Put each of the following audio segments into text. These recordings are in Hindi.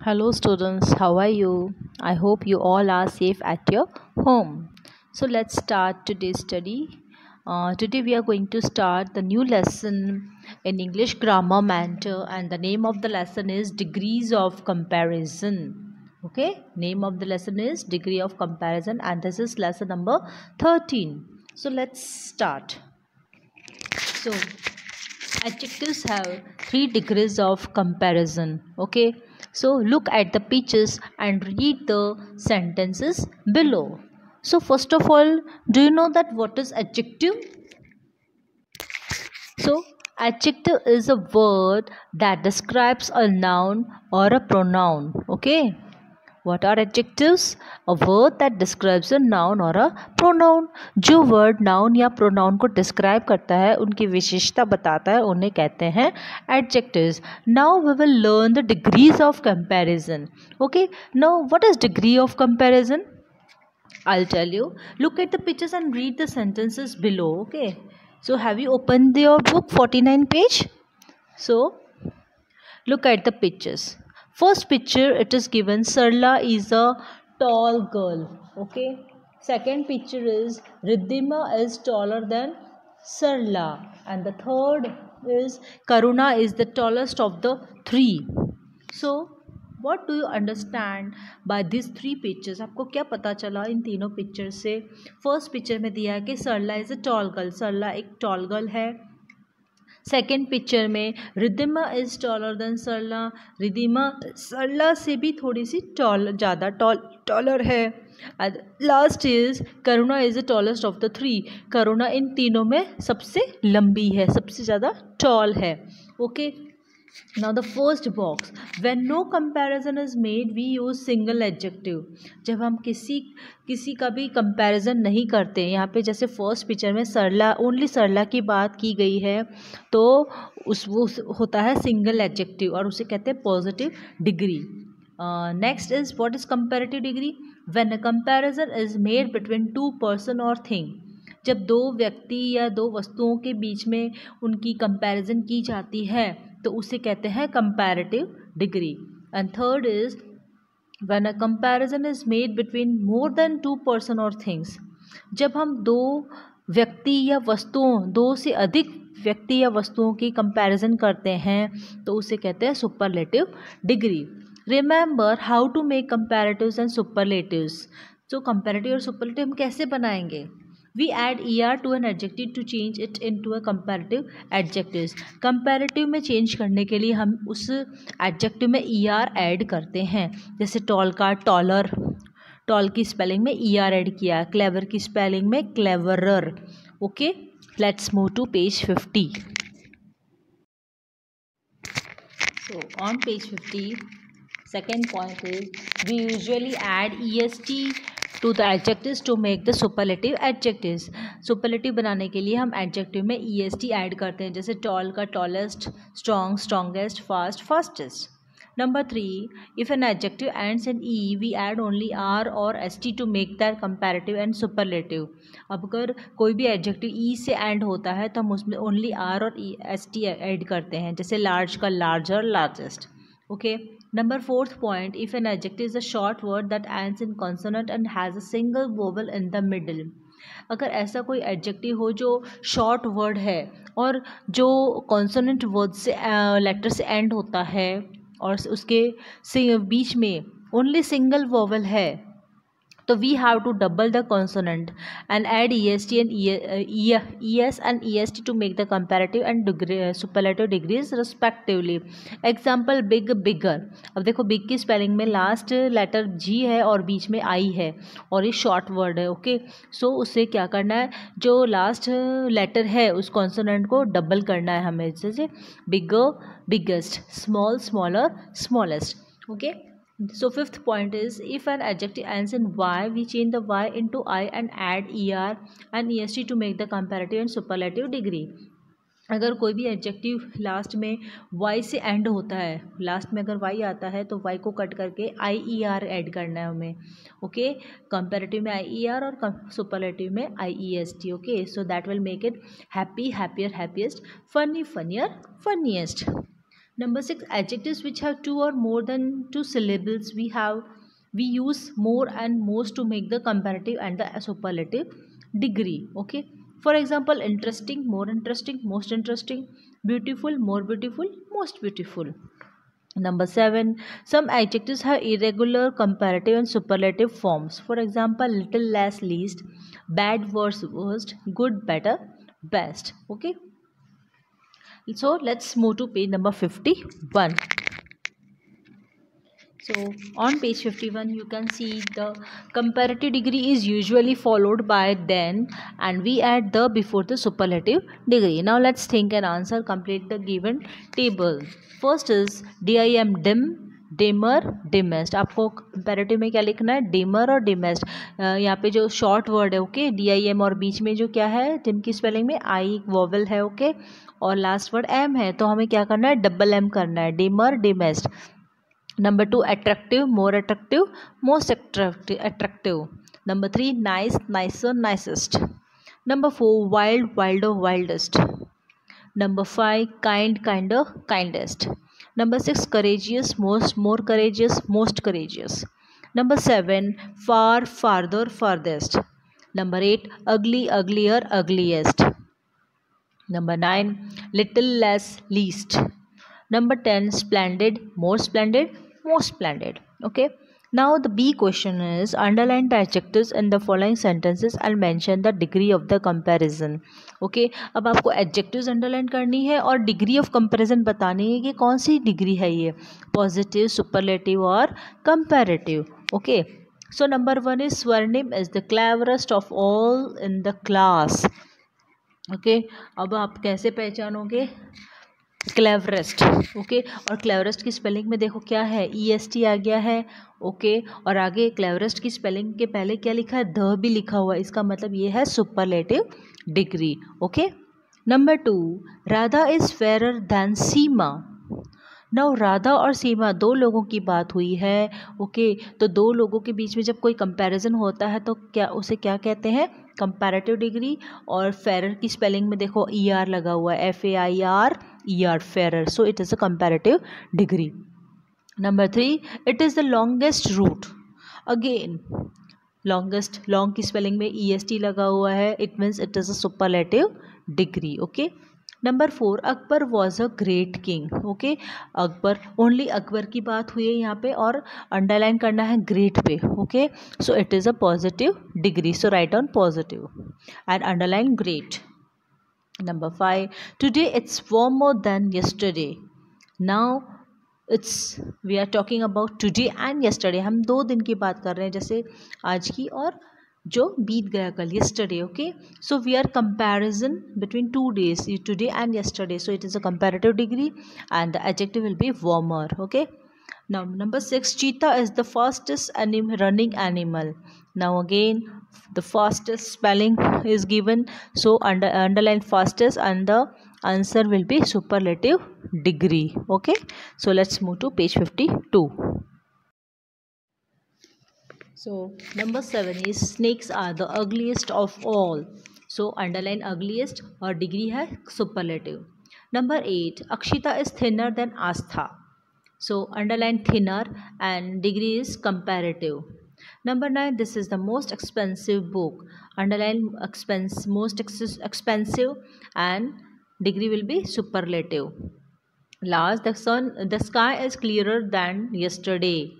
Hello students, how are you? I hope you all are safe at your home. So let's start today's study. Today we are going to start the new lesson in English grammar mentor, and the name of the lesson is degrees of comparison. Okay, name of the lesson is degree of comparison, and this is lesson number 13. So let's start. So adjectives have 3 degrees of comparison. Okay, so look at the pictures and read the sentences below. So first of all, do you know that what is adjective? So adjective is a word that describes a noun or a pronoun. Okay, what are adjectives? A word that describes a noun or a pronoun. जो word noun या pronoun को describe करता है, उनकी विशेषता बताता है, उन्हें कहते हैं adjectives. Now we will learn the degrees of comparison. Okay, now what is degree of comparison? I'll tell you. Look at the pictures and read the sentences below. Okay, so have you opened your book 49 page? So look at the pictures. First picture, it is given Sarla is a tall girl. Okay. Second picture is Riddhima is taller than Sarla. And the third is Karuna is the tallest of the three. So what do you understand by these three pictures? आपको क्या पता चला इन तीनों पिक्चर से? फर्स्ट पिक्चर में दिया है कि Sarala is a tall girl. Sarala एक टॉल गर्ल है. सेकेंड पिक्चर में Riddhima is taller than Sarala. Riddhima Sarala से भी थोड़ी सी ज़्यादा टॉलर है. Last is Karuna is the tallest of the three. Karuna इन तीनों में सबसे लंबी है, सबसे ज़्यादा टॉल है. Okay, now the first box, when no comparison is made we use single adjective. जब हम किसी का भी कंपैरिजन नहीं करते, यहाँ पे जैसे फर्स्ट पिक्चर में सरला, ओनली सरला की बात की गई है, तो वो होता है सिंगल एडजेक्टिव और उसे कहते हैं positive degree. Next is what is comparative degree? When a comparison is made between two person और थिंग. जब दो व्यक्ति या दो वस्तुओं के बीच में उनकी कंपैरिजन की जाती है तो उसे कहते हैं comparative degree. And third is when a comparison is made between more than two person और थिंग्स. जब हम दो व्यक्ति या वस्तुओं, दो से अधिक व्यक्ति या वस्तुओं की कंपैरिजन करते हैं तो उसे कहते हैं superlative degree. Remember how to make comparatives and superlatives. तो कंपैरेटिव और सुपरलेटिव हम कैसे बनाएंगे? We add er to an adjective to change it into a comparative adjectives. Comparative में change करने के लिए हम उस adjective में er ऐड करते हैं. जैसे टॉल का टॉलर, टॉल की स्पेलिंग में er ऐड किया, क्लेवर की स्पेलिंग में cleverer. Okay, let's move to page 50. So on page 50, second point is we usually add est to the adjectives to make the superlative adjectives. Superlative बनाने के लिए हम एडजेक्टिव में est ऐड करते हैं. जैसे टॉल का tallest, strong strongest, fast fastest. Number 3, if an adjective ends in E we add only R और S T to make that comparative and superlative. अब अगर कोई भी एडजेक्टिव ई से एंड होता है तो हम उसमें ओनली आर और एस टी ऐड करते हैं. जैसे लार्ज का larger, largest. Okay, number 4th point, if an adjective is a short word that ends in consonant and has a single vowel in the middle. अगर ऐसा कोई एडजेक्टिव हो जो शॉर्ट वर्ड है और जो कॉन्सोनेंट वर्ड से लेटर से एंड होता है और उसके बीच में ओनली सिंगल वोवल है, तो we have to double the consonant and add est and es and est to make the comparative and superlative degrees respectively. Example big, bigger. अब देखो बिग की स्पेलिंग में लास्ट लेटर जी है और बीच में आई है और ये शॉर्ट वर्ड है. ओके, सो उससे क्या करना है, जो लास्ट लेटर है उस कॉन्सोनेंट को डबल करना है हमें. जैसे bigger, biggest, small, smaller, smallest. Okay, so 5th point is if an adjective ends in y we change the y into I and add er and est to make the comparative and superlative degree. अगर कोई भी एडजेक्टिव लास्ट में y से एंड होता है, लास्ट में अगर y आता है तो y को कट करके आई ई आर ऐड करना है हमें. ओके, कंपैरेटिव में आई ई आर और सुपरलेटिव में I E S T. Okay, so that will make it happy, happier, happiest, funny, funnier, funniest. Number 6, adjectives which have two or more than two syllables, we use more and most to make the comparative and the superlative degree. Okay. For example, interesting, more interesting, most interesting, beautiful, more beautiful, most beautiful. Number 7, some adjectives have irregular comparative and superlative forms. For example, little, less, least, bad, worse, worst, good, better, best. Okay. So let's move to page number 51. So on page 51 you can see the comparative degree is usually followed by then, and we add the before the superlative degree. Now let's think and answer, complete the given table. First is dim, dim, dimmer dimmest. आपको कंपेरेटिव में क्या लिखना है, डिमर और डिमेस्ट. यहाँ पे जो शॉर्ट वर्ड है ओके, DIM, और बीच में जो क्या है डिम की स्पेलिंग में आई वोवेल है ओके, और लास्ट वर्ड एम है, तो हमें क्या करना है, डबल एम करना है, dimmer डिमेस्ट. Number 2, attractive, more attractive, most attractive. Number 3, nice, nicer, nicest. Number 4, wild, wilder, wildest. Number 5, kind, kinder, kindest. Number 6, courageous, most, more courageous, most courageous. Number 7, far, farther, farthest. Number 8, ugly, uglier, ugliest. Number 9, little, less, least. Number 10, splendid, more splendid, most splendid. Okay. Now the B question is, underline the adjectives in the following sentences and mention the degree of the comparison. Okay. अब आपको adjectives underline करनी है और degree of comparison बतानी है कि कौन सी degree है ये, positive, superlative और comparative. Okay. So number 1 is Swarnim is the cleverest of all in the class. Okay. अब आप कैसे पहचानोगे, क्लेवरेस्ट. ओके. और क्लेवरेस्ट की स्पेलिंग में देखो क्या है, EST आ गया है ओके, और आगे क्लेवरेस्ट की स्पेलिंग के पहले क्या लिखा है, द भी लिखा हुआ है, इसका मतलब ये है superlative degree. Okay. Number 2, Radha is fairer than Seema. Now Radha और सीमा दो लोगों की बात हुई है ओके, तो दो लोगों के बीच में जब कोई कंपैरिजन होता है तो क्या उसे क्या कहते हैं, कंपैरेटिव डिग्री. और फेरर की स्पेलिंग में देखो ER लगा हुआ है, FAIRER, Ferrer, so it is a comparative degree. Number 3, it is the longest route. Again longest, long की स्पेलिंग में EST लगा हुआ है, it means it is a superlative degree. Okay. Number 4, Akbar was a great king. Okay. Akbar, only Akbar की बात हुई है यहाँ पे और अंडरलाइन करना है ग्रेट पे. Okay. So it is a positive degree, so right on positive and underline great. Number 5, today it's warmer than yesterday. Now it's, we are talking about today and yesterday. हम 2 दिन की बात कर रहे हैं, जैसे आज की और जो बीत गया कल, yesterday. Okay, so we are comparison between 2 days, today and yesterday, so it is a comparative degree and the adjective will be warmer. Okay. Now number 6, cheetah is the fastest running animal. Now again the fastest spelling is given, so underline fastest and the answer will be superlative degree. Okay, so let's move to page 52. So number 7 is snakes are the ugliest of all. So underline ugliest और degree है superlative. Number 8, Akshita is thinner than Astha. So underline thinner and degree is comparative. Number 9, this is the most expensive book. Underline most expensive and degree will be superlative. Last, the sky is clearer than yesterday.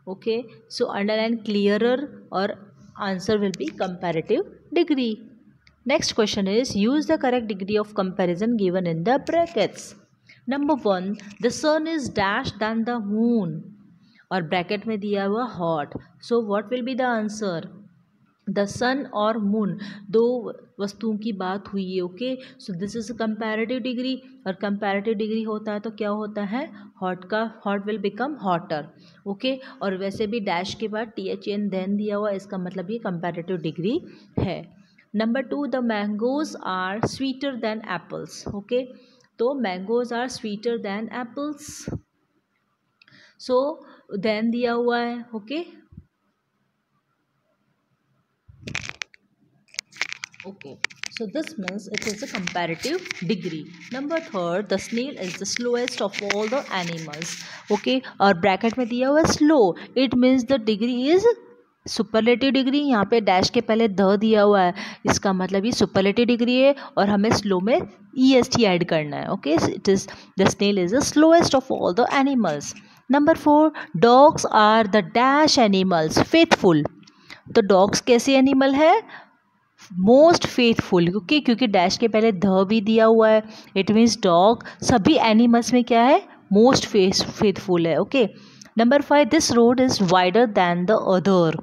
Okay, so underline clearer or answer will be comparative degree. Next question is, use the correct degree of comparison given in the brackets. Number 1, the sun is dash than the moon, और ब्रैकेट में दिया हुआ hot. So what will be the answer, the sun और मून दो वस्तुओं की बात हुई है. Okay, so this is comparative degree, और कंपैरेटिव डिग्री होता है तो क्या होता है, हॉट का hot will become hotter. Okay, और वैसे भी डैश के बाद THN देन दिया हुआ, इसका मतलब ये कंपैरेटिव डिग्री है. Number 2, the mangoes are sweeter than apples. Okay, तो mangoes are sweeter than apples, so than दिया हुआ है. Okay, okay, So this means it is a comparative degree. Number third, the snail is the slowest of all the animals. Okay, और ब्रैकेट में दिया हुआ है slow. It means the degree is superlative degree. यहाँ पे डैश के पहले द दिया हुआ है, इसका मतलब ये सुपरलेटिव डिग्री है और हमें स्लो में EST ऐड करना है. Okay, it is the snail is the slowest of all the animals. Number 4, dogs are the dash animals faithful. तो डॉग्स कैसे एनिमल है? Most faithful. क्योंकि डैश के पहले द भी दिया हुआ है. इट मीन्स डॉग सभी एनिमल्स में क्या है? मोस्ट फेथफुल है. Okay, number 5, this road is wider than the other.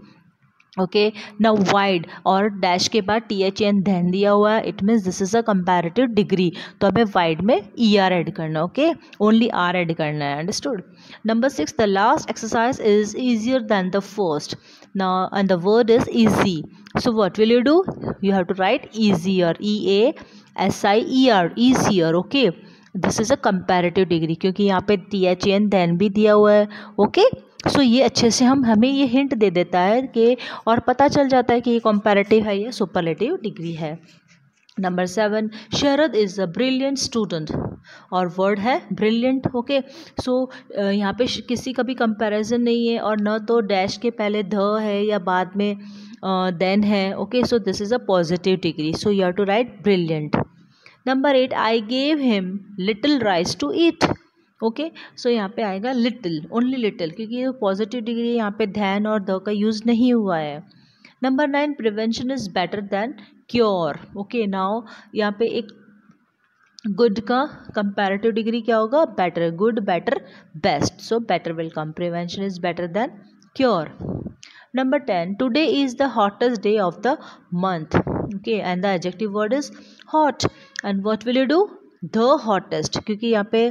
Okay, now wide और डैश के बाद THN धैन दिया हुआ है. It means this is a comparative degree. तो हमें वाइड में ER ऐड करना. ओके, ओनली R ऐड करना है. Understood. Number 6, the last exercise is easier than the first. Now and the word is easy. So what will you do? You have to write easier, EASIER, easier. Okay, this is a comparative degree क्योंकि यहाँ पे THN then भी दिया हुआ है. ओके, सो ये अच्छे से हमें ये हिंट दे देता है कि और पता चल जाता है कि ये कंपैरेटिव है या सुपरलेटिव डिग्री है. Number 7, Sharad is a brilliant student और वर्ड है ब्रिलियंट. ओके, सो यहाँ पे किसी का भी कंपैरिजन नहीं है और न तो डैश के पहले द है या बाद में देन है. Okay, so this is a positive degree. So you have to write brilliant. Number 8, I gave him little rice to eat. Okay, so यहाँ पे आएगा लिटिल, ओनली लिटिल, क्योंकि ये पॉजिटिव डिग्री है. यहाँ पे दैन और द का यूज़ नहीं हुआ है. Number 9, prevention is better than cure. Okay, now यहाँ पे एक गुड का कंपैरेटिव डिग्री क्या होगा? Better. Good, better, best. So better will come. Prevention is better than cure. Number 10, today is the hottest day of the month. Okay, and the adjective word is hot. And what will you do? The hottest, क्योंकि यहाँ पे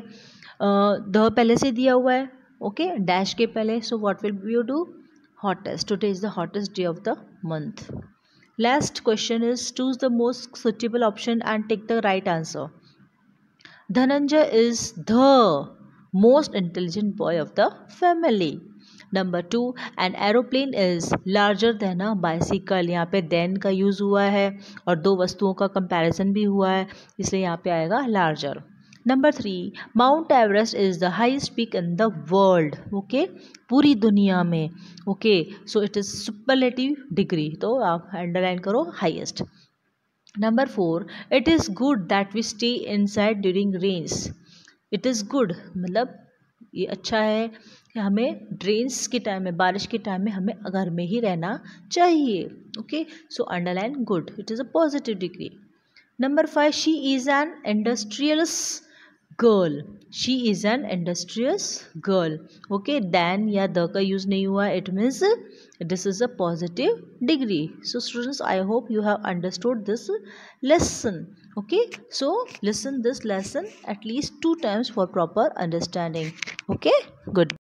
the पहले से दिया हुआ है. Okay, dash के पहले. So what will you do? Hottest. Today is the hottest day of the month. Last question is choose the most suitable option and take the right answer. Dhananjay is the most intelligent boy of the family. Number 2, an aeroplane is larger than a bicycle. यहाँ पे देन का यूज़ हुआ है और दो वस्तुओं का कंपैरिजन भी हुआ है, इसलिए यहाँ पे आएगा larger. Number 3, Mount Everest is the highest peak in the world. Okay, पूरी दुनिया में. Okay, so it is superlative degree, तो आप अंडरलाइन करो highest. Number 4, it is good that we stay inside during rains. It is good मतलब ये अच्छा है कि हमें ड्रेन्स के टाइम में, बारिश के टाइम में हमें घर में ही रहना चाहिए. Okay, so underline good. It is a positive degree. Number 5, she is an industrious girl. She is an industrious girl. Okay, then या द का यूज़ नहीं हुआ. इट मीन्स this is a positive degree. So students, I hope you have understood this lesson. Okay, so listen this lesson at least 2 times for proper understanding. Okay, good.